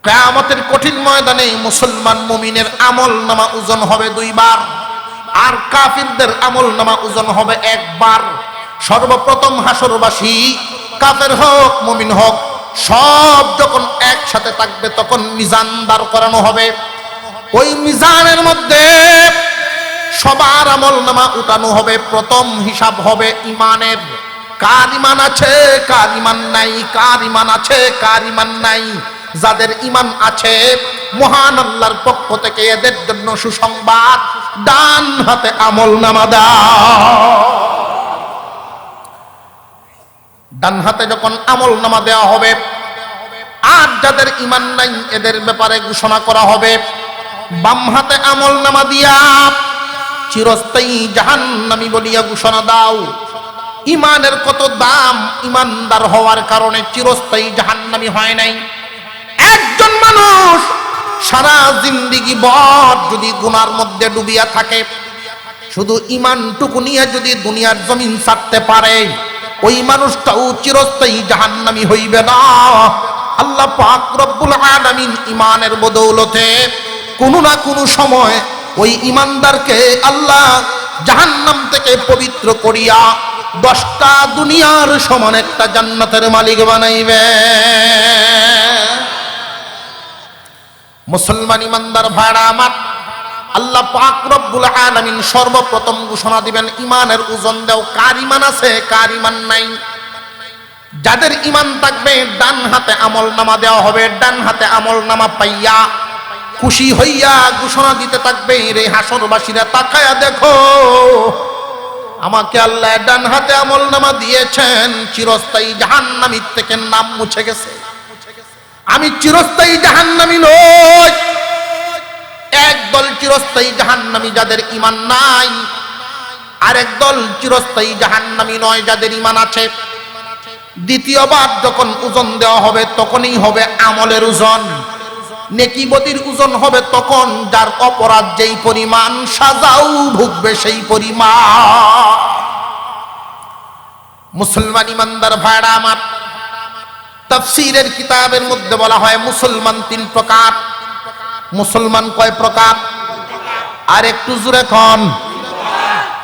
কিয়ামতের কঠিন ময়দানে মুসলমান মুমিনের আমল নামা ওজন হবে দুইবার, আর কাফিরদের আমল নামা ওজন হবে একবার। সর্বপ্রথম হাসরবাসী কাফের হোক মুমিন হোক সব যখন একসাথে থাকবে তখন মিজান দাঁড় করানো হবে। ওই মিজানের মধ্যে সবার আমল নামা উঠানো হবে। প্রথম হিসাব হবে ইমানের, কার ইমান আছে কার ইমান নাই, কার ইমান আছে কার ইমান নাই। যাদের ইমান আছে মহান আল্লাহর পক্ষ থেকে এদের জন্য সুসংবাদ, ডান হাতে আমল নামা দাও। ডান হাতে যখন আমল নামা দেওয়া হবে, আর যাদের ইমান নাই এদের ব্যাপারে ঘোষণা করা হবে বাম হাতে আমল নামা দিয়া চিরস্থায়ী জাহান্নামী বলিয়া ঘোষণা দাও। ইমানের কত দাম, ইমানদার হওয়ার কারণে চিরস্থায়ী জাহান্নামী হয় নাই। একজন মানুষ সারা জিন্দেগি ভর যদি গুনার মধ্যে ডুবিয়া থাকে, শুধু ইমানটুকু নিয়ে যদি দুনিয়ার জমিন ছাড়তে পারে, ওই মানুষটাও চিরস্থায়ী জাহান্নামী হইবে না। আল্লাহ পাক রব্বুল আলামিন ইমানের বদৌলতে কোনো না কোনো সময় ওই ইমানদারকে আল্লাহ জাহান্নাম থেকে পবিত্র করিয়া 10টা দুনিয়ার সমান একটা জান্নাতের মালিক বানাইবে। মুসলমান ইমানদার ভাইরা আমার, আল্লাহ পাক রব্বুল আলামিন সর্বপ্রথম ঘোষণা দিবেন ইমানের ওজন দাও, কার ইমান আছে কার ইমান নাই। যাদের ইমান থাকবে ডান হাতে আমল নামা দেওয়া হবে। ডান হাতে আমল নামা পাইয়া খুশি হইয়া ঘোষণা দিতে থাকবে, রে হাসরবাসীরা তাকায়া দেখো, আমাকে আল্লাহ ডান হাতে আমল নামা দিয়েছেন, চিরস্থায়ী জাহান্নামী থেকে নাম মুছে গেছে। আমি চিরস্থায়ী জাহান্নামী নই। একদল চিরস্থায়ী জাহান্নামী যাদের ইমান নাই, আরেক দল চিরস্থায়ী জাহান্নামী নয় যাদের ইমান আছে। দ্বিতীয়বার যখন ওজন দেওয়া হবে তখনই হবে আমলের ওজন, নেকিবতির ওজন হবে তখন যার অপরাধ যেই পরিমাণ সাজাও ভুগবে সেই পরিমাণ। মুসলমান ইমানদার ভাইরা আমার, তাফসীরের কিতাবের মধ্যে বলা হয় মুসলমান 3 প্রকার। মুসলমান কয় প্রকার? আর একটু জোরে কোন।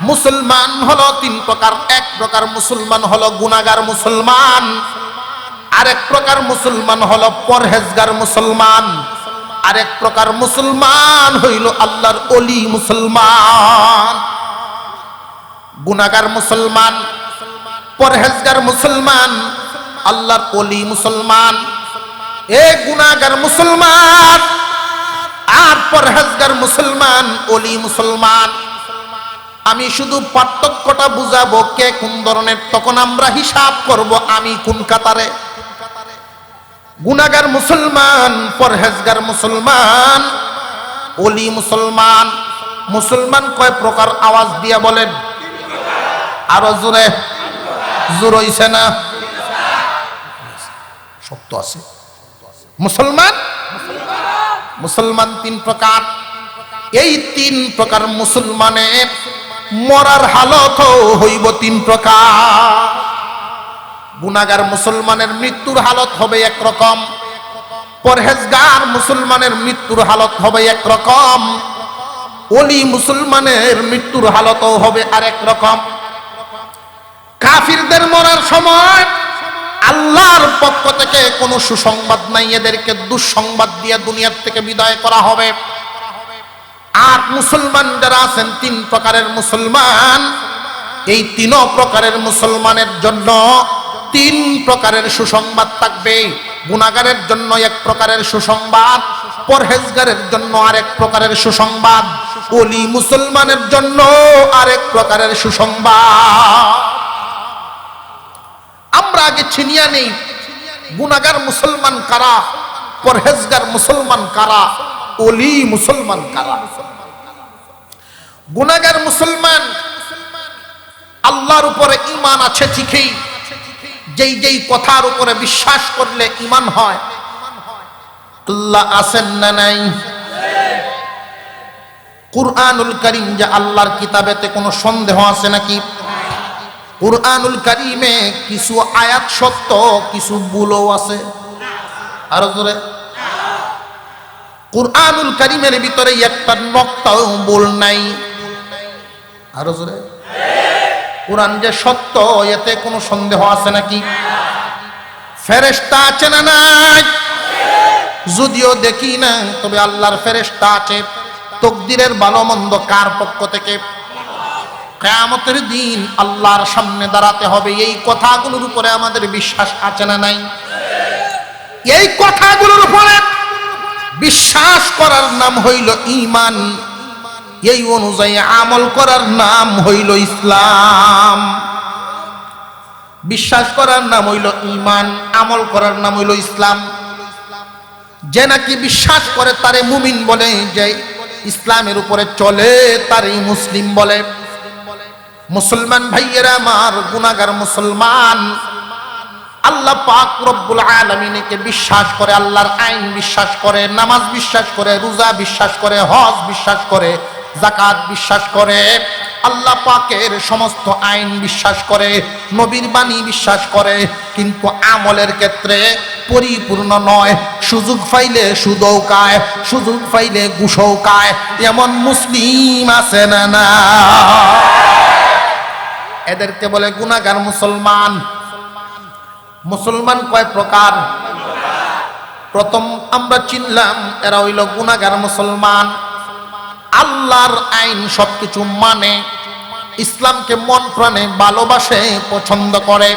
মুসলমান হলো 3 প্রকার। এক প্রকার মুসলমান হলো গুনাহগার মুসলমান, আরেক প্রকার মুসলমান হলো পরহেজগার মুসলমান, আরেক প্রকার মুসলমান হইল আল্লাহর ওলি মুসলমান। গুনাহগার মুসলমান, পরহেজগার মুসলমান, আল্লাহর ওলি মুসলমান। এ গুনাহগার মুসলমান আর পরহেজগার মুসলমান, ওলি মুসলমান, আমি শুধু পার্থক্যটা বুঝাবো কে কোন ধরনের, তখন আমরা হিসাব করব আমি কোন কাতারে। গুনাহগার মুসলমান, পরহেজগার মুসলমান, ওলি মুসলমান। মুসলমান কয় প্রকার? আওয়াজ দিয়া বলেন, আরো জোরে। জোর হইছে না? শক্ত আছে। মুসলমান মুসলমান 3 প্রকার। এই 3 প্রকার মুসলমানের মরার হালত হইব 3 প্রকার। গুনাহগার মুসলমানের মৃত্যুর হালত হবে একরকম, পরহেজগার মুসলমানের মৃত্যুর হালত হবে একরকম, ওলি মুসলমানের মৃত্যুর হালত হবে আরেক রকম। কাফিরদের মরার সময় আল্লাহর পক্ষ থেকে কোনো সুসংবাদ নাই, এদেরকে দুঃসংবাদ দিয়ে দুনিয়ার থেকে বিদায় করা হবে। আর মুসলমান যারা আছেন 3 প্রকারের মুসলমান, এই 3 প্রকারের মুসলমানের জন্য 3 প্রকারের সুসংবাদ থাকবে। গুনাহগারের জন্য 1 প্রকারের সুসংবাদ, পরহেজগারের জন্য আরেক প্রকারের সুসংবাদ, ওলি মুসলমানের জন্য আরেক প্রকারের সুসংবাদ। আমরা আগে ছিনিয়ে নেই গুনাহগার মুসলমান কারা, পরহেজগার মুসলমান কারা, ওলি মুসলমান কারা। গুনাহগার মুসলমান আল্লাহর উপরে ঈমান আছে ঠিকই, যেই যেই কথার উপরে বিশ্বাস করলে ঈমান হয়। আল্লাহ আছেন না নাই? কুরআনুল কারীম যে আল্লাহর কিতাবেতে কোনো সন্দেহ আছে নাকি? কুরআনুল কারীমে কিছু আয়াত সত্য, কিছু ভুলও আছে। আরো জোরে। কুরআনুল কারীমের ভিতরে একটা নক্তাও ভুল নাই। আরো জোরে, কোরআন যে সত্য এতে কোনো সন্দেহ আছে নাকি? ফেরেশতা আছে না নাই? যদিও দেখি না, তবে আল্লাহর ফেরেশতা আছে। তকদিরের ভালো মন্দ কার পক্ষ থেকে? কিয়ামতের দিন আল্লাহর সামনে দাঁড়াতে হবে। এই কথাগুলোর উপরে আমাদের বিশ্বাস আছে না নাই? এই কথাগুলোর উপরে বিশ্বাস করার নাম হইল ঈমান। এই অনুযায়ী আমল করার নাম হইল ইসলাম। বিশ্বাস করার নাম হইল ঈমান, আমল করার নাম হইল ইসলাম। যে নাকি বিশ্বাস করে তারে মুমিন বলে, যে ইসলামের উপরে চলে তারই মুসলিম বলে। মুসলমান ভাইয়েরা আমার, গুনাহগার মুসলমান, আল্লাহ পাক রব্বুল আলামিনকে বিশ্বাস করে, আল্লাহর আইন বিশ্বাস করে, নামাজ বিশ্বাস করে, রোজা বিশ্বাস করে, হজ বিশ্বাস করে, যাকাত বিশ্বাস করে, আল্লাহ পাকের সমস্ত আইন বিশ্বাস করে, নবীর বাণী বিশ্বাস করে, কিন্তু আমলের ক্ষেত্রে পরিপূর্ণ নয়। সুযোগ পাইলে সুদও খায়, সুযোগ পাইলে ঘুষও খায়, এমন মুসলিম আছে না না? এদেরকে বলে গুনাহগার মুসলমান। মুসলমান কয় প্রকার? প্রথম আমরা চিনলাম এরা হইল গুনাহগার মুসলমান। আল্লাহর আইন সবকিছু মানে, ইসলামকে মন প্রাণে ভালোবাসে, পছন্দ করে।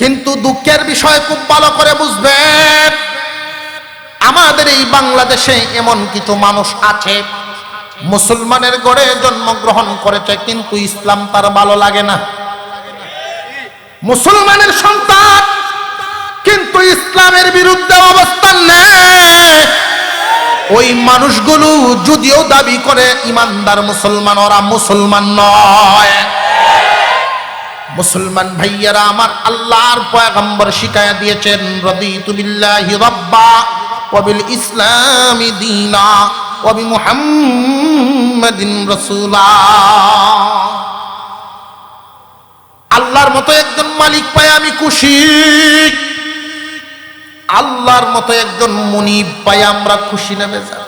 কিন্তু দুঃখের বিষয় খুব ভালো করে বুঝবেন, আমাদের এই বাংলাদেশে এমন কিছু মানুষ আছে, মুসলমানের ঘরে জন্মগ্রহণ করেছে কিন্তু ইসলাম তার ভালো লাগে না। মুসলমানের সন্তান কিন্তু ইসলামের বিরুদ্ধে অবস্থান নেয়। ওই মানুষগুলো যদিও দাবি করে ইমানদার মুসলমান, ওরা মুসলমান নয়। মুসলমান ভাইয়ারা আমার, আল্লাহর পয়গম্বর শিখায়া দিয়েছেন, রাদিতু বিল্লাহি রাব্বা ওয়া বিল ইসলামি দীনা ওয়া বি মুহাম্মাদিন রাসূলা। আল্লাহর মতো একজন মালিক পায় আমি খুশি, আল্লাহর মতো একজন মুনিব পাই আমরা খুশি না বেজার?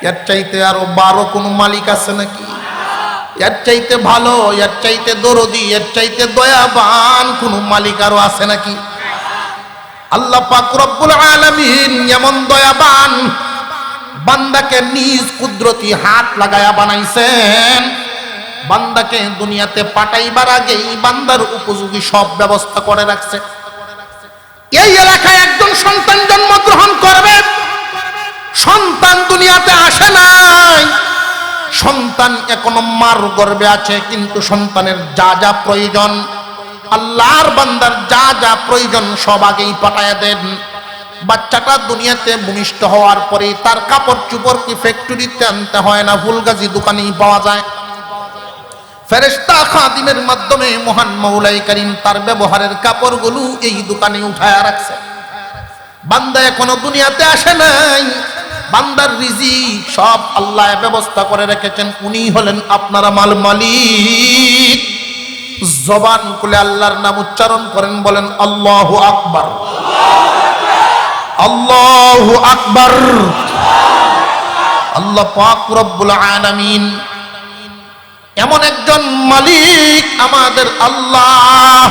এর চাইতে আরো 12 কোন মালিক আছে নাকি? এর চাইতে ভালো, এর চাইতে দরদি, এর চাইতে দয়াবান কোন মালিক আরো আছে নাকি? আল্লাহ পাক রব্বুল আলামিন এমন দয়াবান, বান্দাকে নিজ কুদরতি হাত লাগায়া বানাইছেন। বান্দাকে দুনিয়াতে পাঠাইবার আগেই বান্দার উপযোগী সব ব্যবস্থা করে রাখছে। এই এলাকায় একজন সন্তান জন্মগ্রহণ করবে, সন্তান দুনিয়াতে আসে নাই, সন্তান এখনো মার গর্ভে আছে, কিন্তু সন্তানের যা যা প্রয়োজন, আল্লাহর বান্দার যা যা প্রয়োজন সব আগেই পাঠায়া দেন। বাচ্চাটা দুনিয়াতে ভূমিষ্ঠ হওয়ার পরে তার কাপড় চোপড় কি ফ্যাক্টরিতে আনতে হয় না, ফুলগাজি দোকানেই পাওয়া যায়। ফেরেশতা খাদিমের মাধ্যমে মহান মৌলাই করিম তার ব্যবহারের কাপড়গুলো এই দোকানে উঠায় রাখছে। বান্দা এখনো দুনিয়াতে আসে নাই, বান্দার রিজিক সব আল্লাহ ব্যবস্থা করে রেখেছেন। উনি হলেন আপনার মালিক। জবান খুলে আল্লাহর নাম উচ্চারণ করেন, বলেন আল্লাহু আকবার, আল্লাহু আকবার। আল্লাহ পাক রব্বুল আলামিন এমন একজন মালিক আমাদের আল্লাহ।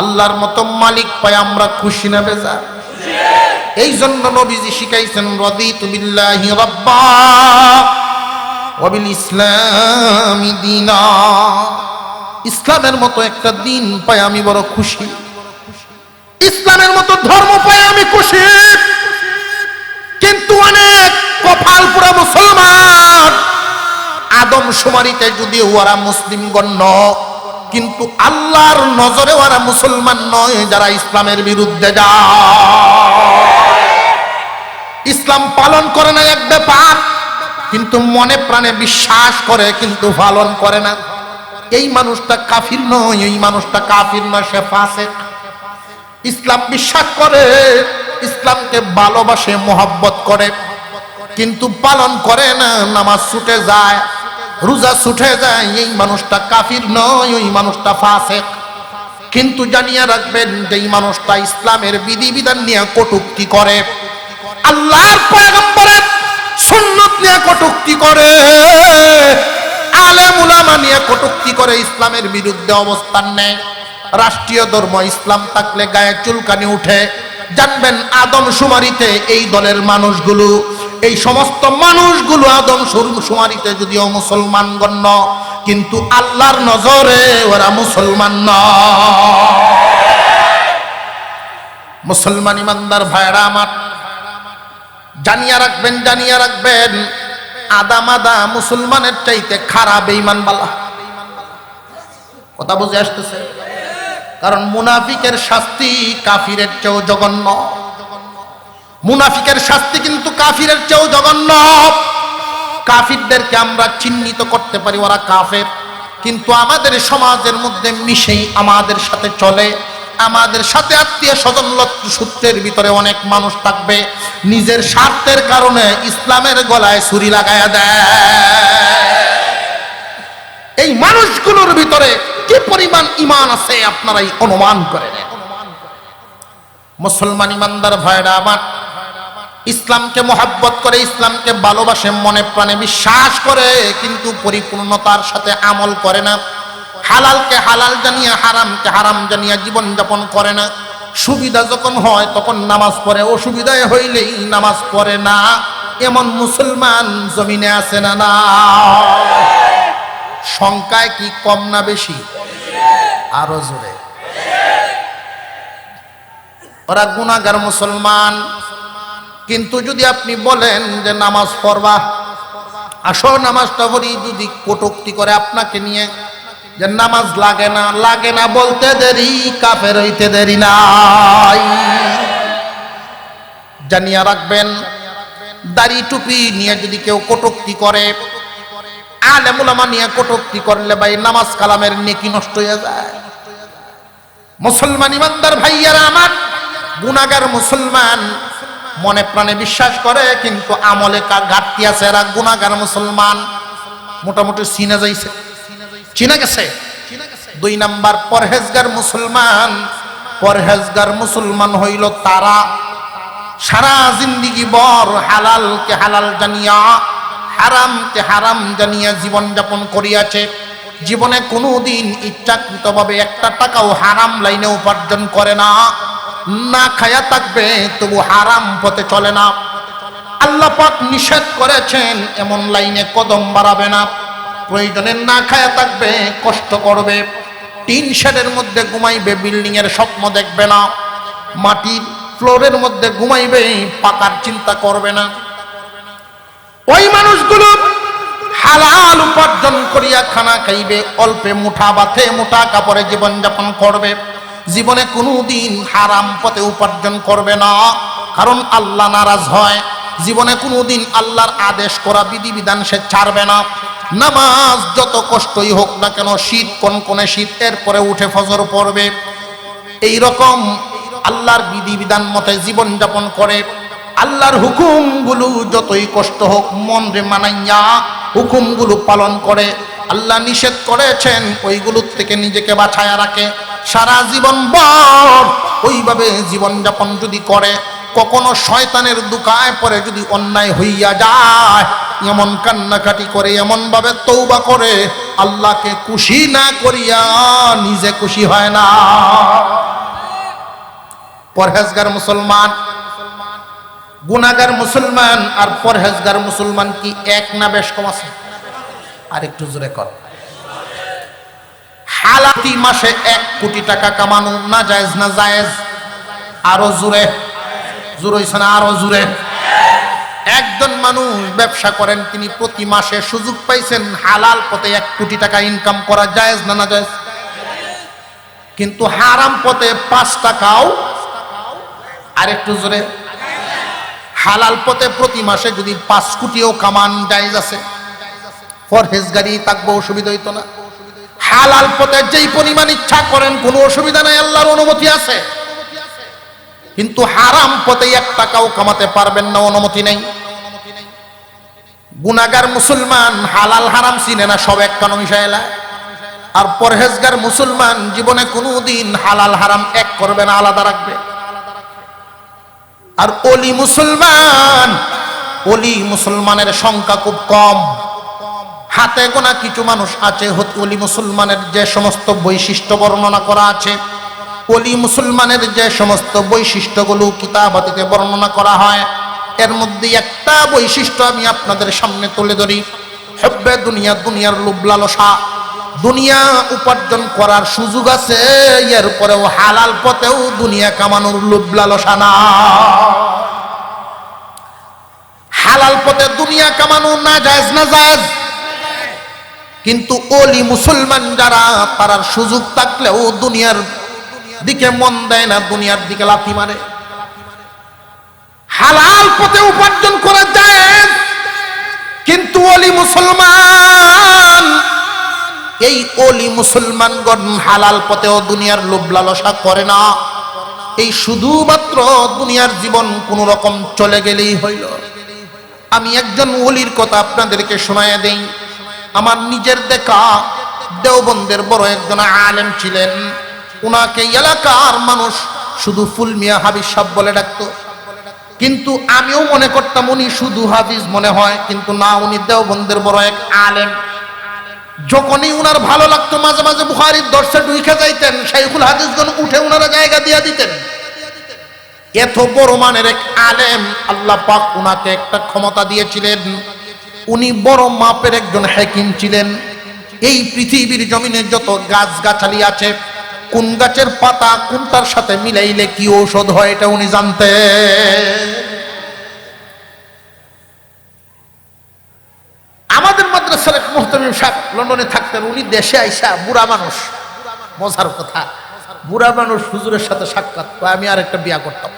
আল্লাহর মতো মালিক পাই আমরা খুশি না বেজার? এই জন্য নবীজি শিখাইছেন, রাদিতু বিল্লাহি রাব্বা ওয়া বিল ইসলামি দীনা। ইসলামের মতো একটা দিন পাই আমি বড় খুশি, ইসলামের মতো ধর্ম পাই আমি খুশি। কিন্তু অনেক কপাল পুরা মুসলমান, আদম শুমারিতে যদি ওরা মুসলিম গণ্য, কিন্তু আল্লাহর নজরে ওরা মুসলমান নয়, যারা ইসলামের বিরুদ্ধে যায়। ইসলাম পালন করে না এক ব্যাপার, কিন্তু মনে প্রাণে বিশ্বাস করে কিন্তু পালন করে না। এই মানুষটা কাফির নয়, এই মানুষটা কাফির নয়, সে ফাসিক। ইসলাম বিশ্বাস করে, ইসলামকে ভালোবাসে, মোহাব্বত করে, কিন্তু পালন করে না, নামাজ ছুটে যায়, রোজা ছুটে যায়, এই মানুষটা কাফির নয়, ওই মানুষটা ফাসিক। কিন্তু জানিয়ে রাখবেন যে এই মানুষটা ইসলামের বিধিবিধান নিয়ে কটূক্তি করে, আল্লাহর পয়গম্বরের সুন্নাত নিয়ে কটূক্তি করে, আলেম উলামা নিয়ে কটূক্তি করে, ইসলামের বিরুদ্ধে অবস্থান নেয়। রাষ্ট্রীয় ধর্ম ইসলাম থাকলে গায়ে চুলকানি উঠে। জানবেন আদমশুমারিতে এই দলের মানুষগুলো, এই সমস্ত মানুষগুলো আদমশুমারিতে যদিও মুসলমান গণ্য, কিন্তু আল্লাহর নজরে ওরা মুসলমান নয়। মুসলমান ইমানদার ভাইরা আমার, জানিয়া রাখবেন, জানিয়া রাখবেন, আদা মুসলমানের চাইতে খারাপ বেঈমান বালা। কথা বুঝে আসতেছে? কারণ মুনাফিকের শাস্তি কাফিরের চেয়েও জঘন্য। মুনাফিকের শাস্তি কিন্তু কাফিরের চেয়েও জঘন্য। কাফিরদেরকে আমরা চিহ্নিত করতে পারি ওরা কাফের, কিন্তু আমাদের সমাজের মধ্যে মিশেই আমাদের সাথে চলে। আমাদের সাথে আত্মীয় স্বজন সূত্রের ভিতরে অনেক মানুষ থাকবে, নিজের স্বার্থের কারণে ইসলামের গলায় ছুরি লাগায়া দেয়। এই মানুষগুলোর ভিতরে কি পরিমাণ ঈমান আছে আপনারাই অনুমান করে নেন। মুসলমান ইমানদার ভাইরা আমার, ইসলামকে মহব্বত করে, ইসলামকে ভালোবাসে, মনে প্রাণে বিশ্বাস করে, কিন্তু পরিপূর্ণতার সাথে আমল করে না। হালালকে হালাল জানিয়ে হারামকে হারাম জানিয়ে জীবন যাপন করে না। সুবিধা যখন হয় তখন নামাজ পড়ে, অসুবিধায় হইলেই নামাজ পড়ে না। এমন মুসলমান জমিনে আছে না? না। সংখ্যায় কি কম না বেশি? আরো জোরে। ওরা গুনাহগার মুসলমান, কিন্তু যদি আপনি বলেন যে নামাজ পড়বা, আসো নামাজটা পড়ি, যদি কটূক্তি করে আপনাকে নিয়ে যে নামাজ লাগে না, লাগে না বলতে দেরি, কাফের হইতে দেরি নাই। জানিয়া রাখবেন, দাড়ি টুপি নিয়ে যদি কেউ কটূক্তি করে, আলেম উলামা নিয়ে কটূক্তি করলে ভাই নামাজ কালামের নেকি নষ্ট হয়ে যায়। মুসলমান ইমানদার ভাইয়ারা আমার, গুনাহগার মুসলমান মনে প্রাণে বিশ্বাস করে, কিন্তু আমলে ঘাটতি আছে। এরা গুনাহগার মুসলমান মোটামুটি চিনা যাইছে, চিনা গেছে। 2 নাম্বার পরহেজগার মুসলমান। পরহেজগার মুসলমান হইল তারা সারা জিন্দিগি বর হালালকে হালাল জানিয়া হারামকে হারাম জানিয়া জীবন যাপন করিয়াছে। জীবনে কোনোদিন ইচ্ছাকৃতভাবে একটা টাকাও হারাম লাইনে উপার্জন করে না। না খায়া থাকবে তবু হারাম পথে চলে না। আল্লাহ পাক নিষেধ করেছেন এমন লাইনে কদম বাড়াবে না। প্রয়োজনে না খায়া থাকবে, কষ্ট করবে, টিন শেডের মধ্যে ঘুমাইবে, বিল্ডিং এর স্বপ্ন দেখবে না। মাটির ফ্লোরের মধ্যে ঘুমাইবে, পাকার চিন্তা করবে না। ওই মানুষগুলো হালাল উপার্জন করিয়া খানা খাইবে, অল্পে মুঠা বাথে মুঠা কাপড়ে জীবন যাপন করবে। জীবনে কোনোদিন হারাম পথে উপার্জন করবে না, কারণ আল্লাহ নারাজ হয়। জীবনে কোনোদিন আল্লাহর আদেশ করা বিধিবিধান সে ছাড়বে না। নামাজ যত কষ্টই হোক না কেন, শীত কনকনে শীত, এরপরে উঠে ফজর পড়বে। এই রকম আল্লাহর বিধিবিধান মতে জীবন যাপন করে। আল্লাহর হুকুমগুলো যতই কষ্ট হোক মন রে মানাইয়া হুকুমগুলো পালন করে। আল্লাহ নিষেধ করেছেন ওইগুলোর থেকে নিজেকে বাঁচায়া রাখে। সারা জীবন ভর ওইভাবে জীবন যাপন যদি করে, কখনো শয়তানের দুকায় পরে যদি অন্যায় হইয়া যায়, এমন কান্নাকাটি করে, এমন ভাবে তওবা করে, আল্লাহকে খুশি না করিয়া নিজে খুশি হয় না। পরহেজগার মুসলমান, গুনাহগার মুসলমান আর পরহেজগার মুসলমান কি এক না বেশ কম আছে? আর একটু জোরে কর। হালাতি মাসে 1 কোটি টাকা কামানো না জায়েজ না জায়েজ? আরো জোরে, জোরে হইছে না? আরো জোরে। একজন মানুষ ব্যবসা করেন, তিনি প্রতি মাসে সুযোগ পাইছেন হালাল পথে 1 কোটি টাকা ইনকাম করা, জায়েজ না না জায়েজ? কিন্তু হারাম পথে 5 টাকাও, আর একটু জোরে, হালাল পথে প্রতি মাসে যদি 5 কোটিও কামান, জায়েজ আছে? পরহেজগারি থাকবো, অসুবিধা হইতো না। হালাল পথে যেই পরিমাণ ইচ্ছা করেন কোনো অসুবিধা নাই, আল্লাহর অনুমতি আছে। কিন্তু হারাম পথে 1 টাকাও কামাতে পারবেন না, অনুমতি নেই। গুনাহগার মুসলমান হালাল হারাম চিনে না, সব এক কানো মিশাইলা। আর পরহেজগার মুসলমান জীবনে কোনোদিন হালাল হারাম এক করবে না, আলাদা রাখবে। আর অলি মুসলমানের সংখ্যা খুব কম। হাতে গোনা কিছু মানুষ আছে অলি মুসলমানের যে সমস্ত বৈশিষ্ট্য বর্ণনা করা আছে, অলি মুসলমানের যে সমস্ত বৈশিষ্ট্যগুলো কিতাবাতিতে বর্ণনা করা হয়, এর মধ্যে একটা বৈশিষ্ট্য আমি আপনাদের সামনে তুলে ধরি। হব্বে দুনিয়া, দুনিয়ার লোভ লালসা। দুনিয়া উপার্জন করার সুযোগ আছে, এরপরেও হালাল পথেও দুনিয়া কামানোর লোভ লালসা না। হালাল পথে দুনিয়া কামানো না জায়েজ, না জায়েজ। কিন্তু ওলি মুসলমান যারা, তারার সুযোগ থাকলেও দুনিয়ার দিকে মন দেয় না, দুনিয়ার দিকে লাথি মারে। হালাল পথে উপার্জন করা জায়েজ, কিন্তু ওলি মুসলমান, এই ওলি মুসলমানগণ হালাল পথেও দুনিয়ার লোভ লালসা করে না। এই শুধুমাত্র দুনিয়ার জীবন কোন রকম চলে গেলেই হইল। আমি একজন ওলির কথা আপনাদেরকে শোনায়া দেই। আমার নিজের দেখা দেওবন্দের বড় একজন আলেম ছিলেন। উনাকে এলাকার মানুষ শুধু ফুল মিয়া হাফিজ সাহেব বলে ডাকতো, কিন্তু আমিও মনে করতাম উনি শুধু হাফিজ মনে হয়, কিন্তু না, উনি দেওবন্দের বড় এক আলেম। যখনই উনার ভালো লাগতো মাঝে মাঝে বুখারীর দর্শে ঢুকে যাইতেন, শাইখুল হাদিসগণ উঠে উনারা জায়গা দিয়ে দিতেন। এত বড় মানের এক আলেম, আল্লাহ পাক উনাকে একটা ক্ষমতা দিয়েছিলেন। উনি বড় মাপের একজন হাকিম ছিলেন। এই পৃথিবীর জমিনে যত গাছ গাছালি আছে, কোন গাছের পাতা কোনটার সাথে মিলাইলে কি ঔষধ হয়, এটা উনি জানতেন। আমাদের মাদ্রাসার এক মুহতামিম সাহেব লন্ডনে থাকতেন। উনি দেশে আইসা, বুড়া মানুষ, মজার কথা, বুড়া মানুষ হুজুরের সাথে সাক্ষাৎ, আমি আর একটা বিয়া করতাম।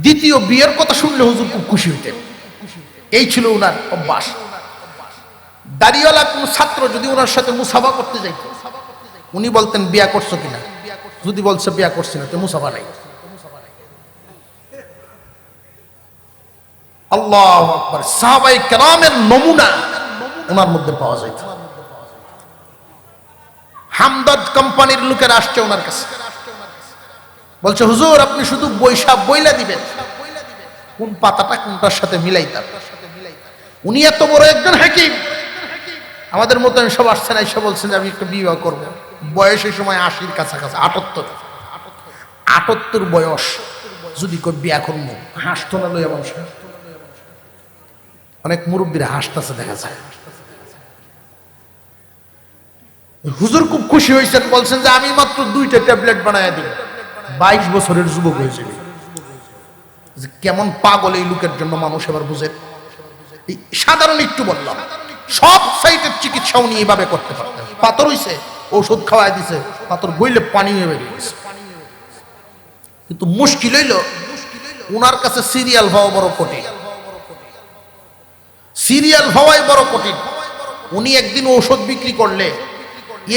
দ্বিতীয় বিয়ের কথা শুনলে হুজুর খুব খুশি হইতেন। এই ছিল উনার অভ্যাস। দাড়িওয়ালা কোন ছাত্র যদি উনার সাথে মুসাফা করতে যাইত, উনি বলতেন বিয়া করছো কিনা, যদি বলছে বিয়া করছি না তো মুসাফা নাই। আল্লাহু আকবার। সাহাবায়ে কেরামের নমুনা ওনার মধ্যে পাওয়া যায়। হামদর্দ কোম্পানির লোকের আসছে ওনার কাছে, বলছে হুজুর আপনি শুধু বইলা দিবেন কোন পাতাটা কোনটার সাথে মিলাইতাম। উনি এত বড় একজন হাকিম, আমাদের মতো সব আসছেন, এসে বলছেন যে আমি একটা বিবাহ করব। বয়স এই সময় 80-র কাছাকাছি, 78 বয়স। যদি কই বিয়া করবো, হাসতো না লইয়া মানুষ। অনেক মুরব্বীরা হাসতেছে দেখা যায়। হুজুর খুব খুশি হয়েছেন, বলছেন যে আমি মাত্র 2টা ট্যাবলেট বানায় দিই। 22 বছরের যুবক হয়েছে। কেমন পাগল এই লোকের জন্য মানুষ এবার বুঝে। সাধারণ একটু বললাম, সব সাইটের চিকিৎসা উনি এইভাবে করতে পারতেন। পাথর হইছে, ঔষধ খাওয়াই দিছে, পাথর বইলে পানি হয়ে বেরিয়ে গেছে। কিন্তু মুশকিল হইল উনার কাছে সিরিয়াল হওয়া বড় কঠিন। সিরিয়াল হওয়াই বড় কঠিন। উনি একদিন ঔষধ বিক্রি করলে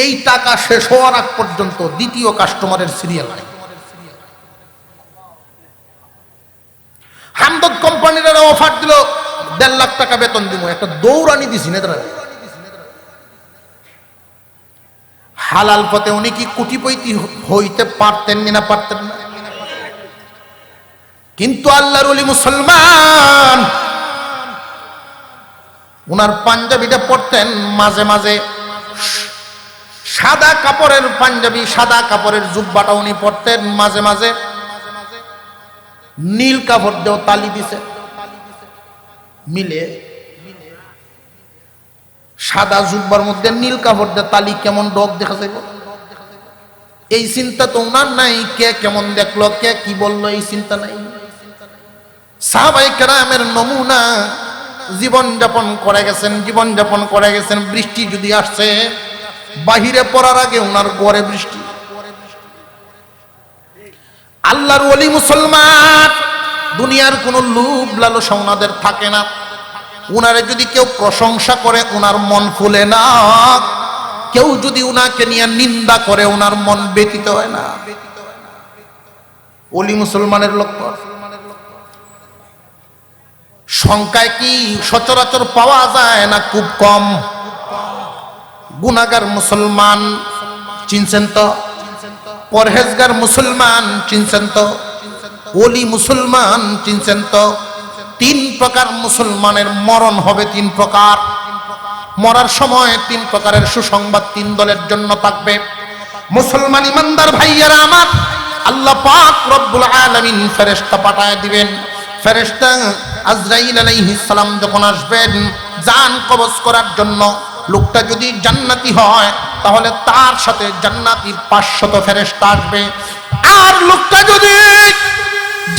এই টাকা শেষ হওয়ার আগ পর্যন্ত দ্বিতীয় কাস্টমারের সিরিয়াল নাই। হামদর্দ কোম্পানির অফার দিল 1.5 লাখ টাকা বেতন দিব, একটা দৌড়ানি দিছি না। হালাল পথে উনি কি কোটিপতি হইতে পারতেন না, পারতেন না? কিন্তু আল্লাহর ওলি মুসলমান, উনার পাঞ্জাবিটা পরতেন মাঝে মাঝে সাদা কাপড়ের পাঞ্জাবি, সাদা কাপড়ের জুব্বাটা উনি পরতেন, মাঝে মাঝে নীল কাপড় দেও তালি দিছে মিলে। সাদা জুব্বার মধ্যে নীল কাপড় দিয়ে তালি, কেমন ডগ দেখা যাইব? এই চিন্তা তো উনার নাই। কে কেমন দেখলো, কে কি বললো, এই চিন্তা নাই। সাহাবায়ে কেরামের নমুনা জীবন যাপন করে গেছেন। বৃষ্টি যদি আসছে, বাহিরে পড়ার আগে উনার ঘরে বৃষ্টি। আল্লাহর ওলি মুসলমান, দুনিয়ার কোনো লোভ লালসা উনাদের থাকে না। উনারে যদি কেউ প্রশংসা করে উনার মন ফুলে না, কেউ যদি উনাকে নিয়ে নিন্দা করে উনার মন ব্যথিত হয় না। ওলি মুসলমানের লক্ষণ। সংখ্যায় কি সচরাচর পাওয়া যায় না? খুব কম। গুনাহগার মুসলমান চিনছেন তো? পরহেজগার মুসলমান চিনছেন তো? ওলি মুসলমান চিনছেন তো? 3 প্রকার মুসলমানের মরণ হবে, 3 প্রকার। মরার সময় 3 প্রকারের সুসংবাদ 3 দলের জন্য থাকবে। মুসলমান ইমানদার ভাইয়ারা আমার, আল্লাহ পাক রব্বুল আলামিন ফেরেশতা পাঠায় দিবেন। ফেরেশতা আজরাইল আলাইহিস সালাম যখন আসবেন জান কবজ করার জন্য, লোকটা যদি জান্নাতি হয় তাহলে তার সাথে জান্নাতি 500 ফেরেশতা আসবে। আর লোকটা যদি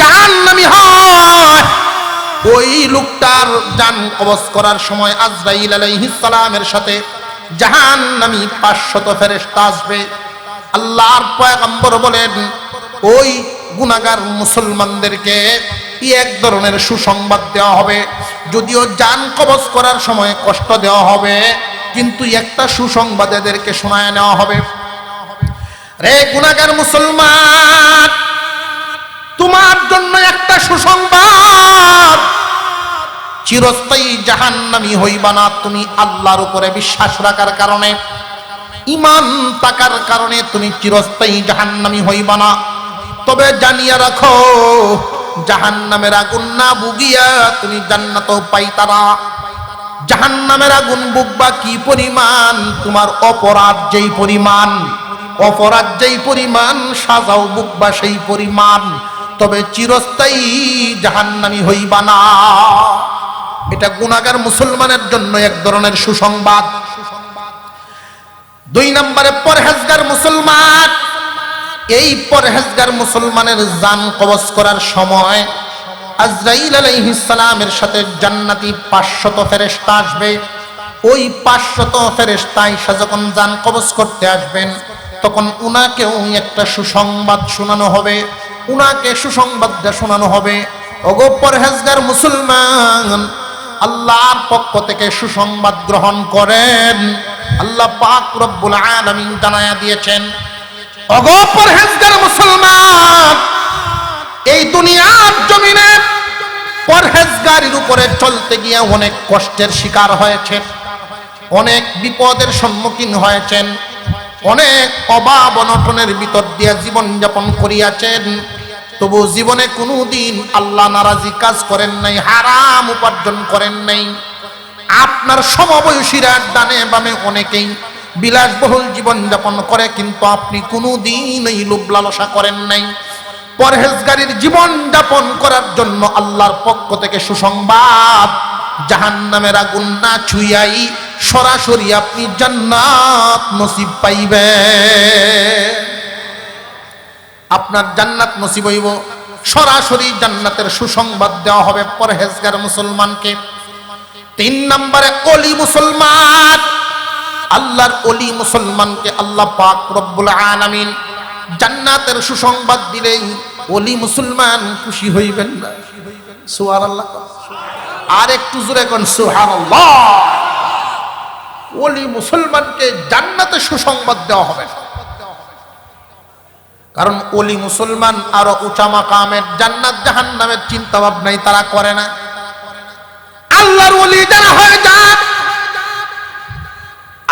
জাহান্নামী হয়, ওই লোকটার জান কবজ করার সময় আজরাইল আলাইহিস সালামের সাথে জাহান্নামী 500 ফেরেশতা আসবে। আল্লাহর পয়গম্বর বলেন, ওই গুনাহগার মুসলমানদেরকে এক ধরনের সুসংবাদ দেওয়া হবে। যদিও জান কবজ করার সময় কষ্ট দেওয়া হবে, কিন্তু একটা সুসংবাদ এদেরকে শোনায় নেওয়া হবে। রে গুনাহগার মুসলমান, তোমার জন্য একটা সুসংবাদ, চিরস্থায়ী জাহান্নামী হইবা না। তুমি আল্লাহর উপরে বিশ্বাস রাখার কারণে, ঈমান থাকার কারণে তুমি চিরস্থায়ী জাহান্নামী হইবা না। তবে জানিয়া রাখো, জাহান্নামের আগুন না ভুগিয়া তুমি জান্নাতও পাইতা না। জাহান্নামের আগুন ভুগবা কি পরিমাণ, তোমার অপরাধ যেই পরিমাণ, সাজাও ভুগবা সেই পরিমাণ। তবে চিরস্থায়ী জাহান্নামী হইবা না। এটা গুনাহগার মুসলমানের জন্য এক ধরনের সুসংবাদ। 2 নম্বরে পরহেজগার মুসলমান। এই পরহেজগার মুসলমানের জান কবজ করার সময় আজরাইল আলাইহিস সালামের সাথে জান্নাতি 500 ফেরেশতা আসবে। ওই 500 ফেরেশতা এসে যখন জান কবজ করতে আসবেন, তখন উনাকেও একটা সুসংবাদ শোনানো হবে। উনাকে সুসংবাদটা শোনানো হবে, ওগো পরহেজগার মুসলমান, আল্লাহর পক্ষ থেকে সুসংবাদ গ্রহণ করেন। আল্লাহ পাক রব্বুল আলামিন জানায়া দিয়েছেন, ওগো পরহেজগার মুসলমান, এই দুনিয়ার জমিনে পরহেজগারির উপরে চলতে গিয়ে অনেক কষ্টের শিকার হয়েছে, অনেক বিপদের সম্মুখীন হয়েছেন, অনেক অভাব অনটনের ভিতর দিয়ে জীবন যাপন করিয়াছেন। তবু জীবনে কোনোদিন আল্লাহ নারাজি কাজ করেন নাই, হারাম উপার্জন করেন নাই। আপনার সমবয়সীরা ডানে বামে অনেকেই বিলাসবহুল জীবন যাপন করে, কিন্তু আপনি কোনোদিন এই লোভ লালসা করেন নাই। পরহেজগারির জীবন যাপন করার জন্য আল্লাহর পক্ষ থেকে সুসংবাদ, জাহান্নামের আগুন না ছুঁয়াই সরাসরি আপনি জান্নাত নসিব পাইবেন। আপনার জান্নাত নসিব হইব, সরাসরি জান্নাতের সুসংবাদ দেওয়া হবে পরহেজগার মুসলমানকে। 3 নম্বরে ওলি মুসলমান। আল্লাহর ওলি মুসলমানকে আল্লাহ পাক রব্বুল আলামিন জান্নাতের সুসংবাদ দিলেই ওলি মুসলমান খুশি হইবেন না? সুবহানাল্লাহ। আর একটু জোরে কোন সুবহানাল্লাহ। ওলি মুসলমানকে জান্নাতের সুসংবাদ দেওয়া হবে, কারণ ওলি মুসলমান আরো উঁচা মাকামের, জান্নাত জাহান্নামের চিন্তা ভাবনাই তারা করে না। আল্লাহর ওলি যারা হয়ে যায়,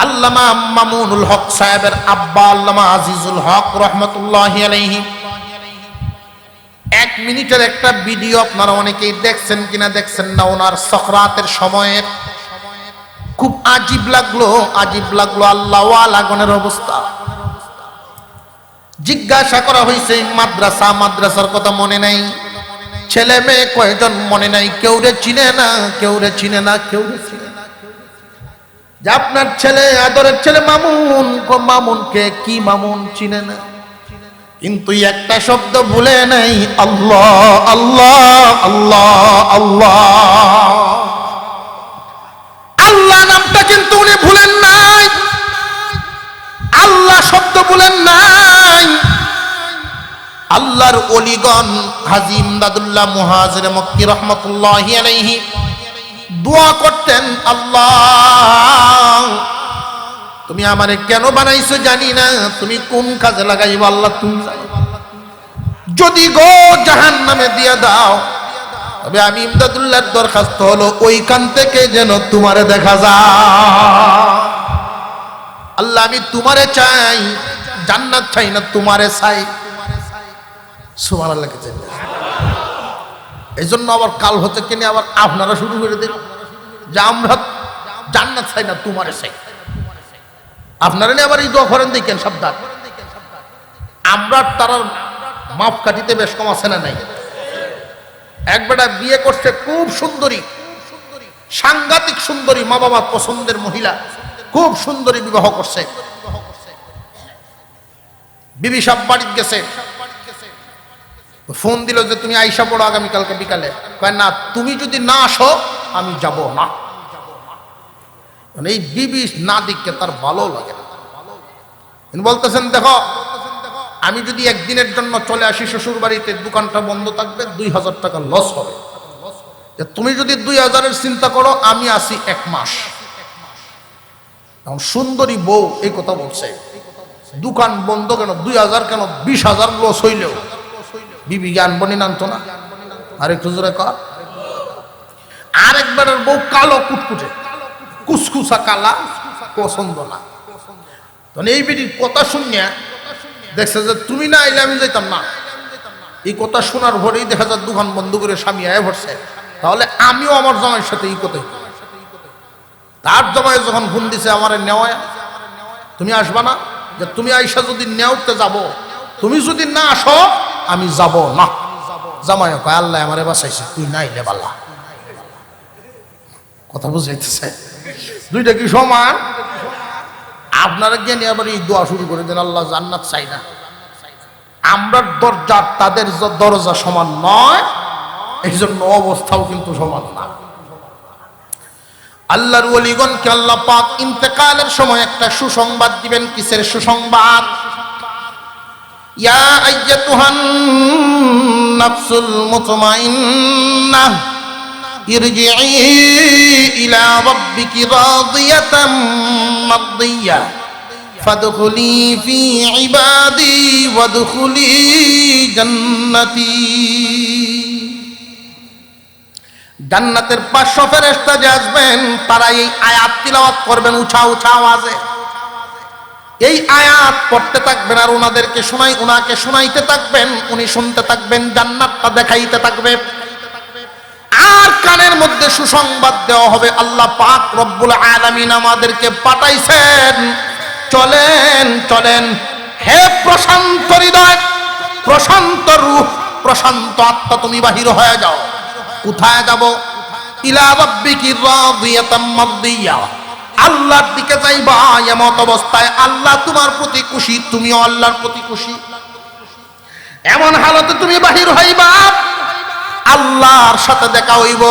আল্লামা মামুনুল হক সাহেবের আব্বা আল্লামা আজিজুল হক রহমতুল্লাহি আলাইহি, 1 মিনিটের একটা ভিডিও আপনারা অনেকেই দেখছেন কিনা দেখছেন না, ওনার সকরাতের সময়ের খুব আজীব লাগলো আল্লাহওয়ালাগণের অবস্থা। জিজ্ঞাসা করা হয়েছে মাদ্রাসার কথা মনে নাই, ছেলে মেয়ে কয়জন মনে নাই, কেউ রে চিনে না, যে আপনার ছেলে, আদরের ছেলে মামুন, মামুনকে কি মামুন চিনে না, কিন্তু একটা শব্দ ভুলে নাই, আল্লাহ আল্লাহ আল্লাহ আল্লাহ। আল্লাহ নামটা কিন্তু উনি ভুলেন নাই, আল্লাহ শব্দ ভুলেন নাই। আল্লাহর ওলিগণ হাজী ইমদাদুল্লাহ মুহাজির মক্কি রহমতুল্লাহি আলাইহি দোয়া করতেন, আল্লাহ তুমি আমারে কেন বানাইছো জানি না, তুমি কোন কাজে লাগাইবো আল্লাহ তুমি জানো। যদি গো জাহান্নামে দিয়া দাও, তবে আমি ইমদাদুল্লাহর দরখাস্ত হলো ওইখান থেকে যেন তোমারে দেখা যায়। আল্লাহ আমি তোমারে চাই, জান্নাত চাই না, তোমারে চাই। সুবহানাল্লাহ। এই জন্য আবার কাল হতে কিনে আবার আপনারা শুরু করে দিন যে আমরা জান্নাত চাই না তোমারে চাই। আপনারা নিয়ে আবার এই দোয়া করেন দেখেন সাবধান, আমরা তারা মাপ কাটিতে বেশ কম আছে না নাই? এক বেটা বিয়ে করছে খুব সুন্দরী, সাংঘাতিক সুন্দরী, মা বাবা পছন্দের মহিলা, খুব সুন্দরী, বিবাহ করছে। বিবি সাহেব বাড়িতে গেছে, ফোন দিল যে তুমি আইসা পড়ো আগামীকালকে বিকালে। কয় না, তুমি যদি না আসো আমি যাব না। এই বিবি না দিকে তার ভালো লাগে না। বলতেছেন দেখো, আমি যদি একদিনের জন্য চলে আসি শ্বশুর বাড়িতে, দোকানটা বন্ধ থাকবে, 2000 টাকা লস হবে। তুমি যদি 2000-এর চিন্তা করো, আমি আসি 1 মাস। এখন সুন্দরী বউ এই কথা বলছে, দোকান বন্ধ কেন, 2000 কেন, 20,000 লস হইলেও বিবি জ্ঞান বনি নামতো না। আর একটু জোরে কর। আরেকবারের বউ কালো কুটকুটে, কুসকুসা কালা, পছন্দ না। তখন এই বেটির কথা শুনিয়া দেখছে যে তুমি না আইলে আমি যাইতাম না। এই কথা শোনার পরেই দেখা যায় দোকান বন্ধ করে স্বামী আয় ভরছে। তাহলে আমিও আমার জামাইয়ের সাথে এই কথাই। তার জামাই যখন ফোন দিছে আমার নেওয়া, তুমি আসবা না, যে তুমি আইসা যদি নেওতে যাব, তুমি যদি না আসো আমি যাব না। জামাই কয় আল্লাহ আমারে বাঁচাইছে, তুই না আইলে বাল্লা। কথা বুঝাইতেছে? দুইটা কি সমান? আপনারা জ্ঞানী আবার এই দোয়া শুরু করে দেন, আল্লাহ জান্নাত চাই না। আমরা দরজা তাদের দরজা সমান নয়, এই জন্য অবস্থাও কিন্তু সমান না। আল্লাহর ওলিগণকে আল্লাহ পাক ইন্তেকালের সময় একটা সুসংবাদ দিবেন। কিসের সুসংবাদ? ইয়া আইয়াতুহান নাফসুল মুতমাইন্নাহ ইরজিই ইলা রাব্বিকি রাদিয়াতাম মারদিয়া ফাদখুলি ফি ইবাদি ওয়াদখুলি জান্নাতি। জান্নাতের 500 ফেরেশতা যে আসবেন, তারা এই আয়াত তিলাওয়াত করবেন উঁচা উঁচা আওয়াজে। এই আয়াত পড়তে থাকবেন আর উনাকে শোনাইতে থাকবেন, উনি শুনতে থাকবেন, জান্নাতটা দেখাইতে থাকবে। আর কানের মধ্যে সুসংবাদ দেওয়া হবে, আল্লাহ পাক রব্বুল আলামিন আমাদেরকে পাঠাইছেন, চলেন চলেন হে প্রশান্ত হৃদয়, প্রশান্ত রূহ, প্রশান্ত আত্মা, তুমি বাহির হয়ে যাও। কোথায় যাব? ইলা রাব্বিকি রাদিয়াতাম মারদিয়া, আল্লাহর দিকে যাইবা এমন অবস্থায় আল্লাহ তোমার প্রতি খুশি, তুমিও আল্লাহর প্রতি খুশি। এমন হালতে তুমি বাহির হইবা, আল্লাহর সাথে দেখা হইব।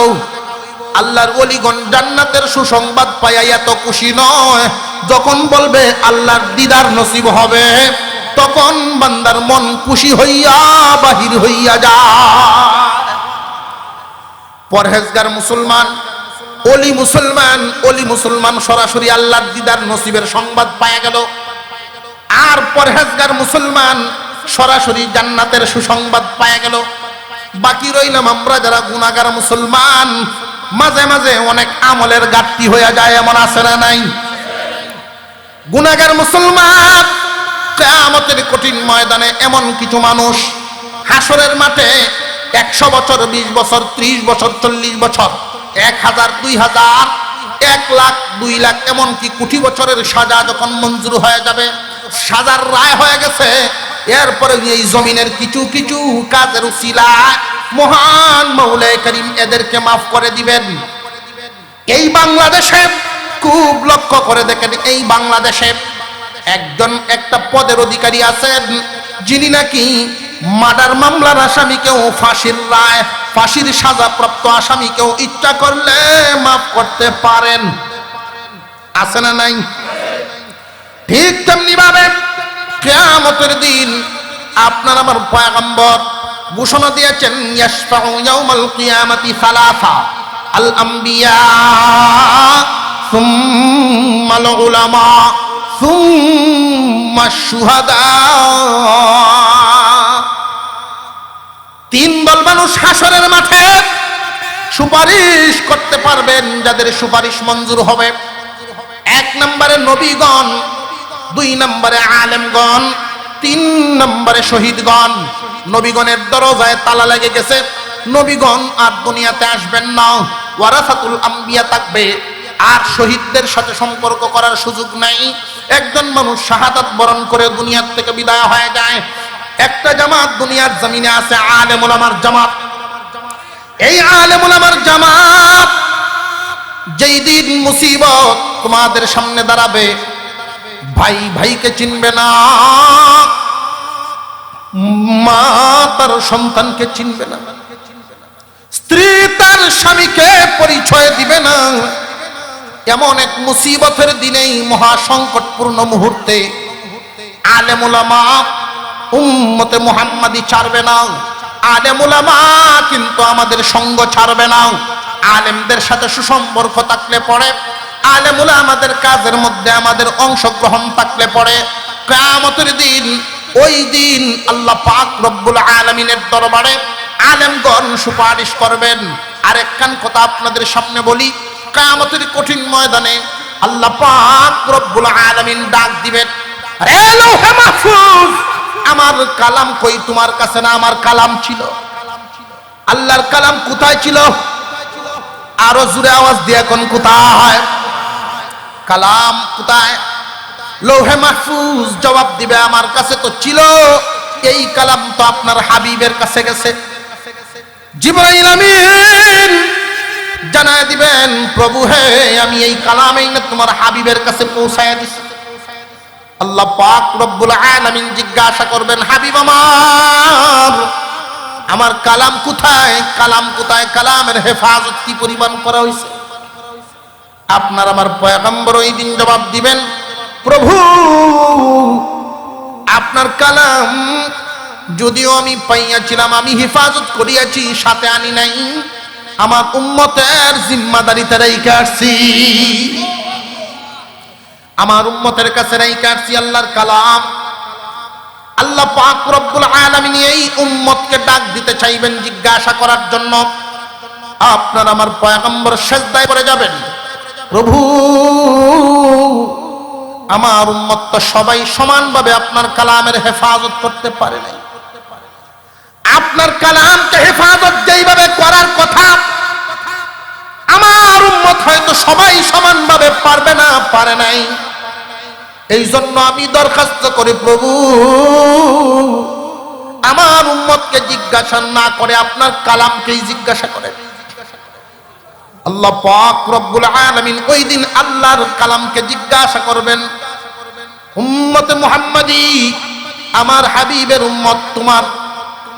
আল্লাহর ওলিগণ জান্নাতের সুসংবাদ পাইয়া এত খুশি নয়, যখন বলবে আল্লাহর দিদার নসিব হবে, তখন বান্দার মন খুশি হইয়া বাহির হইয়া যায়। পরহেজগার মুসলমান, অলি মুসলমান সরাসরি আল্লাহর দিদার নসিবের সংবাদ পাওয়া গেল। আর পরহেজগার মুসলমান সরাসরি জান্নাতের সুসংবাদ পাওয়া গেল। বাকি রইলাম আমরা যারা গুনাহগার মুসলমান, মাঝে মাঝে অনেক আমলের ঘাটতি হয়ে যায়, এমন আছে না নাই? গুনাহগার মুসলমান কিয়ামতের কঠিন ময়দানে এমন কিছু মানুষ হাসরের মাঠে 100 বছর, 20 বছর, 30 বছর, 40 বছর, 1000, 2000, 1 লাখ, 2 লাখ, এমনকি কোটি বছরের সাজা যখন মঞ্জুর হয়ে যাবে, সাজার রায় হয়ে গেছে, এরপরে এই জমিনের কিছু কিছু কাজের উসিলায় মহান মাওলায়ে কারীম এদেরকে মাফ করে দিবেন। এই বাংলাদেশে খুব লক্ষ্য করে দেখেন, এই বাংলাদেশে একটা পদের অধিকারী আছেন, যিনি নাকি মার্ডার মামলার আসামিকেও ফাঁসির রায়, ফাঁসির সাজাপ্রাপ্ত আসামিকেও ইচ্ছা করলে মাফ করতে পারেন। আছে না নাই? ঠিক তেমনি ভাবে কিয়ামতের দিন আপনার আমার পয়গম্বর ঘোষণা দিয়েছেন, ইয়াশফাউ ইয়াউমাল কিয়ামাতি সালাসা, আল আম্বিয়া সুম্মাল উলামা সুম্মাশ শুহাদা। 3 দল মানুষ হাসরের মাঠে সুপারিশ করতে পারবেন, যাদের সুপারিশ মঞ্জুর হবে। 1 নম্বরে নবীগণ, 2 নম্বরে আলেমগণ, 3 নম্বরে শহীদগণ। নবীগণের দরজায় তালা লেগে গেছে, নবীগণ আর দুনিয়াতে আসবেন না, ওয়ারাসাতুল আম্বিয়া থাকবে, আর শহীদদের সাথে সম্পর্ক করার সুযোগ নাই। একজন মানুষ শাহাদাত বরণ করে দুনিয়ার থেকে বিদায় হয়ে যায়। একটা জামাত দুনিয়ার জমিনে আছে, আলেম ওলামার জামাত। এই আলেম ওলামার জামাত যেই দিন মুসিবত তোমাদের সামনে দাঁড়াবে, ভাই ভাইকে চিনবে না, মা তার সন্তানকে চিনবে না, স্ত্রী তার স্বামীকে পরিচয় দিবে না। এমন এক মুসিবতের দিনেই, মহা সংকটপূর্ণ মুহূর্তে আলেম ওলামা উম্মতে মুহাম্মাদি ছাড়বে না। আলেম ওলামা কিন্তু আমাদের সঙ্গ ছাড়বে না। আলেমদের সাথে সুসম্পর্ক থাকলে পড়ে, আলেম ওলামাদের কাজের মধ্যে আমাদের অংশগ্রহণ থাকলে পড়ে, কিয়ামতের দিন, ওই দিন আল্লাহ পাক রব্বুল আলামিনের দরবারে আলেমগণ সুপারিশ করবেন। আরেকখান কথা আপনাদের সামনে বলি, কিয়ামতের কঠিন ময়দানে আল্লাহ পাক রব্বুল আলামিন ডাক দিবেন, আরে লৌহে মাহফুজ, আমার কালাম কই? তোমার কাছে না আমার কালাম ছিল? আল্লাহর কালাম কোথায় ছিল? আরো জোরে আওয়াজ দিয়ে এখন কোথায়? কালাম কোথায়? লৌহে মাহফুজ জবাব দিবে, আমার কাছে তো ছিল, এই কালাম তো আপনার হাবিবের কাছে গেছে। জিবরাইল আমিন জানায় দিবেন, প্রভু হে, আমি এই কালামেই না তোমার হাবিবের কাছে পৌঁছায় দিছি। আল্লাহ পাক রব্বুল আলামিন জিজ্ঞাসা করবেন, হাবিব আমার কালাম কোথায়? কালাম কোথায়? কালামের হেফাজত কি পরিমাণ করা হয়েছে? আপনার আমার পয়গম্বর ওই দিন জবাব দিবেন, প্রভু আপনার কালাম যদিও আমি পাইয়াছিলাম, আমি হেফাজত করিয়াছি, সাথে আনি নাই, আমার উম্মতের জিম্মাদারিতে রেখে আসছি, আমার উম্মতের কাছে রেখে আসছি আল্লাহর কালাম। আল্লাহ পাক রব্বুল আলামিন এই উম্মতকে ডাক দিতে চাইবেন জিজ্ঞাসা করার জন্য। আপনার আমার পয়গম্বর সিজদায় পড়ে যাবেন, প্রভু আমার উম্মত তো সবাই সমানভাবে আপনার কালামের হেফাজত করতে পারে নাই। আপনার কালামকে হেফাজত যেইভাবে করার কথা, আমার উম্মত হয়তো সবাই সমানভাবে পারবে না, পারে নাই। এই জন্য আমি দরখাস্ত করি, প্রভু আমার উম্মতকে জিজ্ঞাসা না করে আপনার কালামকেই জিজ্ঞাসা করেন। আল্লাহ পাক রব্বুল আলামিন ওই দিন আল্লাহর কালামকে জিজ্ঞাসা করবেন, উম্মতে মুহাম্মাদি, আমার হাবিবের উম্মত তোমার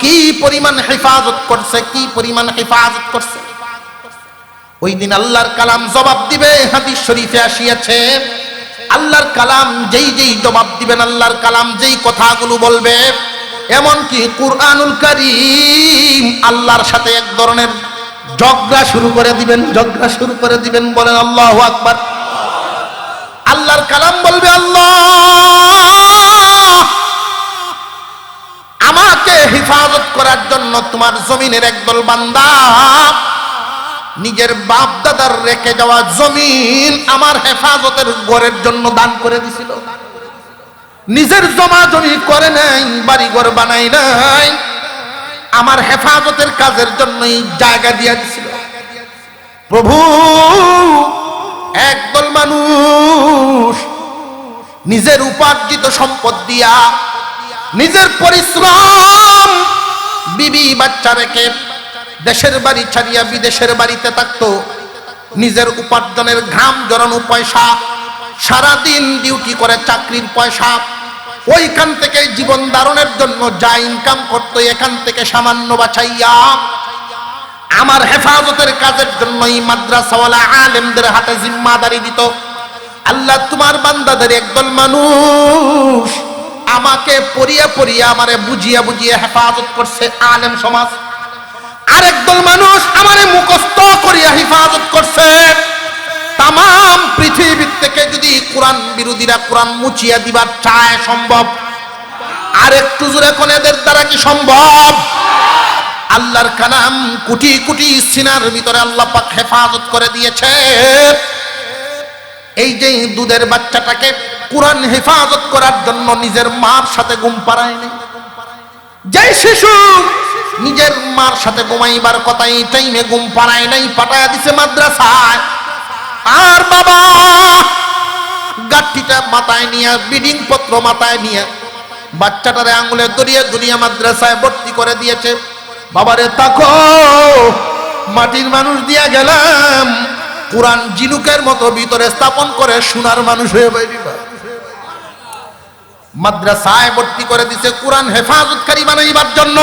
কি পরিমাণ হেফাজত করছে, কি পরিমাণ হেফাজত করছে? ওই দিন আল্লাহর কালাম জবাব দিবে। হাদিস শরীফে আসিয়াছে, আল্লাহর কালাম যেই যেই জবাব দিবেন, আল্লাহর কালাম যেই কথাগুলো বলবে, এমনকি কুরআনুল কারীম আল্লাহর সাথে এক ধরনের ঝগড়া শুরু করে দিবেন, ঝগড়া শুরু করে দিবেন। বলেন আল্লাহু আকবার। আল্লাহর কালাম বলবে, আল্লাহ আমাকে হেফাজত করার জন্য তোমার জমিনের একদল বান্দা নিজের বাপ দাদার রেখে যাওয়া জমিন আমার হেফাজতের ঘরের জন্য দান করে দিছিল। নিজের জমা জমি করে নাই, বাড়ি ঘর বানাই নাই, আমার হেফাজতের কাজের জন্যই জায়গা দিয়ে দিছিল। প্রভু একদল মানুষ নিজের উপার্জিত সম্পদ দিয়া, নিজের পরিশ্রম, বিবি বাচ্চা রেখে দেশের বাড়ি ছাড়িয়া বিদেশের বাড়িতে থাকতো, নিজের উপার্জনের ঘাম জড়ানো পয়সা, সারাদিন ডিউটি করে চাকরির পয়সা, ওইখান থেকে জীবন ধারণের জন্য যা ইনকাম করতো, এখান থেকে সামান্য বাঁচাইয়া আমার হেফাজতের কাজের জন্য এই মাদ্রাসাওয়ালা আলেমদের হাতে জিম্মাদারি দিত। আল্লাহ তোমার বান্দাদের একদল মানুষ আমাকে পড়িয়া পড়িয়া আমারে বুঝিয়া বুঝিয়া হেফাজত করছে আলেম সমাজ। আরেকদল মানুষ আমারে মুখস্থ করিয়া হেফাজত করছে। তাম পৃথিবীর থেকে যদি কোরআন বিরোধীরা কোরআন মুছিয়া দিবার চায়, সম্ভব? আর একটু জোরে কোন এদের দ্বারা কি সম্ভব? আল্লাহর কালাম কোটি কোটি সিনার ভিতরে আল্লাহ পাক হেফাজত করে দিয়েছে। এই যে দুধের বাচ্চাটাকে কোরআন হেফাজত করার জন্য নিজের মার সাথে ঘুম পাড়ায়নি, যে শিশু নিজের মার সাথে ঘুমাইবার কথা এই টাইমে ঘুম পাড়ায় নাই, পাঠায় দিছে মাদ্রাসায়। আর বাবা গাঠটিটা মাথায় নিয়ে, বিডিং পত্র মাথায় নিয়ে বাচ্চাটারে আঙুলে দড়িয়ে দুনিয়া মাদ্রাসায় ভর্তি করে দিয়েছে। বাবারে তাকো, মাটির মানুষ দিয়া গেলাম, কোরআন জিনুকের মতো ভিতরে স্থাপন করে সোনার মানুষ হয়ে বাইরিবা। মাদ্রাসায় ভর্তি করে দিছে কোরআন হেফাজতকারী বানাইবার জন্য।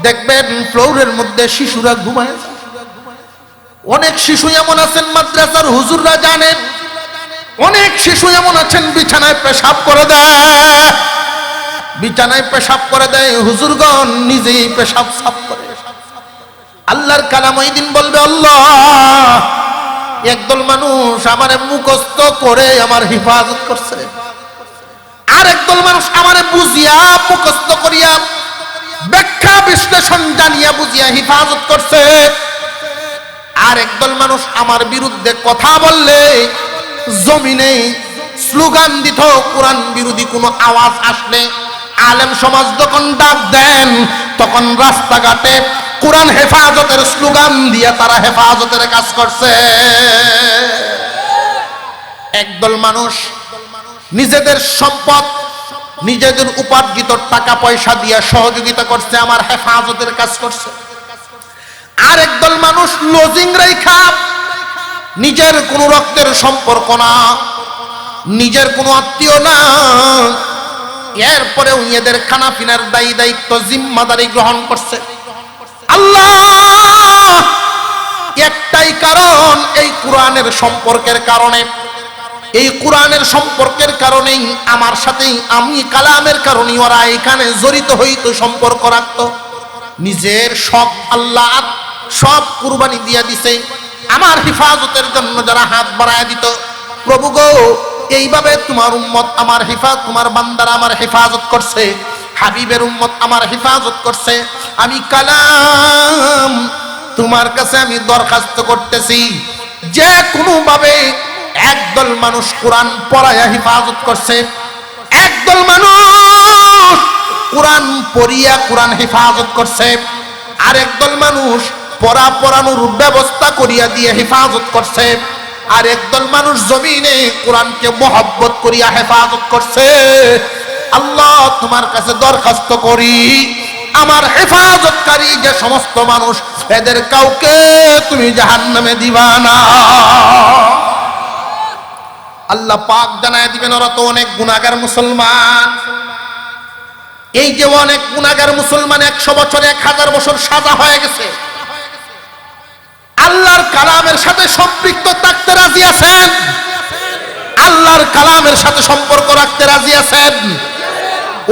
দেখবেন ফ্লোরের মধ্যে শিশুরা ঘুমায়। অনেক শিশু এমন আছেন, মাদ্রাসার হুজুররা জানেন, অনেক শিশু এমন আছেন বিছানায় পেশাব করে দেয়, বিছানায় পেশাব করে দেয়, হুজুরগণ নিজেই পেশাব সাফ করে। আল্লাহর কালাম ওই দিন বলবে, আল্লাহ একদল মানুষ আমারে মুখস্থ করে আমার হেফাজত করছে, আর একদল মানুষ আমারে বুঝিয়া মুখস্থ করিয়া ব্যাখ্যা বিশ্লেষণ জানিয়া বুঝিয়া হেফাজত করছে, আর একদল মানুষ আমার বিরুদ্ধে কথা বললে জমিনে স্লোগান দিত, কোরআন বিরোধী কোনো আওয়াজ আসলে আলেম সমাজ যখন ডাক দেন তখন রাস্তাঘাটে কোরআন হেফাজতের স্লোগান দিয়ে তারা হেফাজতের কাজ করছে। একদল মানুষ নিজেদের সম্পদ, নিজেদের উপার্জিত টাকা পয়সা দিয়ে সহযোগিতা করছে, আমার হেফাজতের কাজ করছে। আর একদল মানুষ লজিং রেখা, নিজের কোনো রক্তের সম্পর্ক না, নিজের কোনো আত্মীয় না, এরপরেও এদের খানা পিনার দায়ী দায়িত্ব জিম্মাদারি গ্রহণ করছে। আল্লাহ একটাই কারণ, এই কোরআনের সম্পর্কের কারণে, এই কোরআনের সম্পর্কের কারণেই আমার সাথেই, আমি কালামের কারণে ওরা এখানে জড়িত হইতো, সম্পর্ক রাখতো। নিজের সব আল্লাহ সব কুরবানি দিয়া দিছে আমার হেফাজতের জন্য। যারা হাত বাড়ায় দিত, প্রভু গো এইভাবে তোমার উম্মত আমার হেফাজত, তোমার বান্দারা আমার হেফাজত করছে, হাবিবের উম্মত আমার হেফাজত করছে, আমি কালাম তোমার কাছে আমি দরখাস্ত করতেছি, যে কোনো ভাবে একদল মানুষ কোরআন পড়ায়া হেফাজত করছে, একদল মানুষ কোরআন পড়িয়া কোরআন হেফাজত করছে, আর একদল মানুষ পড়ানোর ব্যবস্থা করিয়া দিয়ে হেফাজত করছে, আর একদল মানুষ জমিনে কোরআনকে মহব্বত করিয়া হেফাজত করছে। আল্লাহ তোমার কাছে দরখাস্ত করি, আমার হেফাজতকারী যে সমস্ত মানুষ, এদের কাউকে তুমি জাহান্নামে দিবা না। আল্লাহ পাক জানায় দিবেন, ওরা তো অনেক গুনাহগার মুসলমান। এই যে অনেক গুনাহগার মুসলমান, 100 বছর 1000 বছর সাজা হয়ে গেছে, আল্লাহর কালামের সাথে সম্পৃক্ত থাকতে রাজি আছেন? আল্লাহর কালামের সাথে সম্পর্ক রাখতে রাজি আছেন?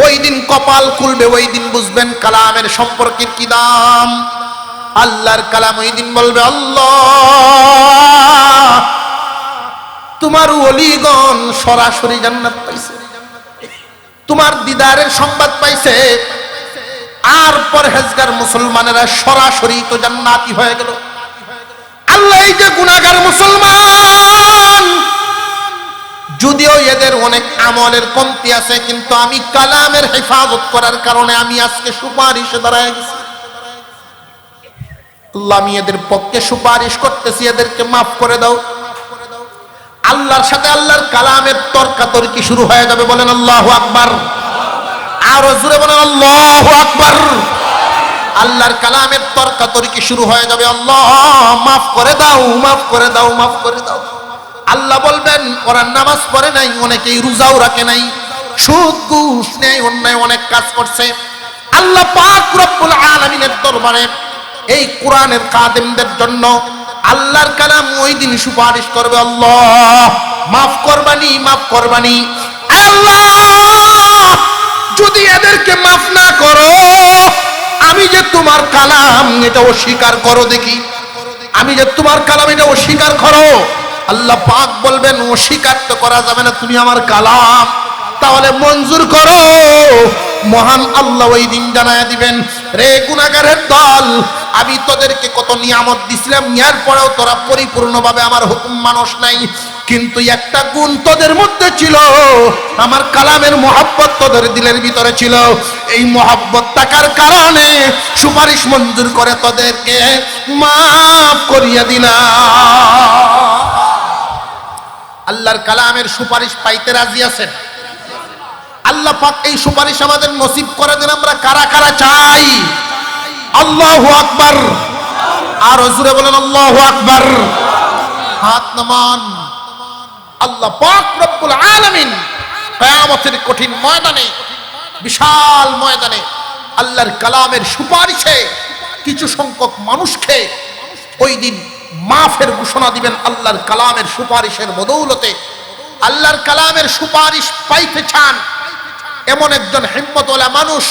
ওই দিন কপাল খুলবে, ওই দিন বুঝবেন কালামের সম্পর্কের কি দাম। আল্লাহর কালাম ওই দিন বলবে, আল্লাহ তোমার ওলিগণ সরাসরি জান্নাত পাইছে, তোমার দিদারের সংবাদ পাইছে, আর পরহেজগার মুসলমানেরা সরাসরি তো জান্নাতি হয়ে গেল। আল্লাহ এই যে গুনাহগার মুসলমান, যদিও এদের অনেক আমলের কমতি আছে, কিন্তু আমি কালামের হেফাজত করার কারণে আমি আজকে সুপারিশে দাঁড়ায় গেছি। আল্লাহ আমি এদের পক্ষে সুপারিশ করতেছি, এদেরকে মাফ করে দাও। আল্লাহর সাথে আল্লাহর কালামের তর্কাতর্কি শুরু হয়ে যাবে। বলেন আল্লাহু আকবার, আরো জোরে বলেন আল্লাহু আকবার। আল্লাহর কালামের তর্কাতর্কি শুরু হয়ে যাবে, আল্লাহ মাফ করে দাও, মাফ করে দাও, মাফ করে দাও। আল্লাহ বলবেন ওরা নামাজ পড়ে নাই, অনেকেই রোজাও রাখে নাই, সুদ ঘুষ নেয়, অন্যায় অনেক কাজ করছে। আল্লাহ পাক রব্বুল আলামিনের দরবারে এই কোরআনের খাদেমদের জন্য আল্লাহর কালাম ওই দিন সুপারিশ করবে, আল্লাহ মাফ করবানি, মাফ করবানি। আল্লাহ যদি এদেরকে মাফ না করো, আমি যে তোমার কালাম এটা অস্বীকার করো দেখি, আমি যে তোমার কালাম এটা অস্বীকার করো। আল্লাহ পাক বলবেন অস্বীকার তো করা যাবে না, তুমি আমার কালাম তাহলে মঞ্জুর করো। মহান আল্লাহ ওই দিন জানায় দিবেন, রে গুনাহগারের দল, আমি তোদেরকে কত নিয়ামত দিছিলাম, এর পরেও তোরা পরিপূর্ণভাবে আমার হুকুম মানুষ নাই। কিন্তু একটা গুণ তোদের মধ্যে ছিল, আমার কালামের মহব্বত তোদের দিলের ভিতরে ছিল। এই মহব্বত থাকার কারণে সুপারিশ মঞ্জুর করে তোদেরকে মাফ করিয়া দিলাম। আল্লাহর কালামের সুপারিশ পাইতে রাজি আছেন? আল্লাহ পাক এই সুপারিশ আমাদের নসিব করে দেন। আমরা কারা কারা চাই? আল্লাহু আকবার। আর জোরে বলেন আল্লাহু আকবার। হাত নামান। আল্লাহ পাক রব্বুল আলামিন কিয়ামতের কঠিন ময়দানে, বিশাল ময়দানে আল্লাহর কালামের সুপারিশে কিছু সংখ্যক মানুষকে ওই দিন মাফের ঘোষণা দিবেন আল্লাহর কালামের সুপারিশের বদৌলতে। আল্লাহর কালামের সুপারিশ পাইতে চান এমন একজন হিম্মতওয়ালা মানুষ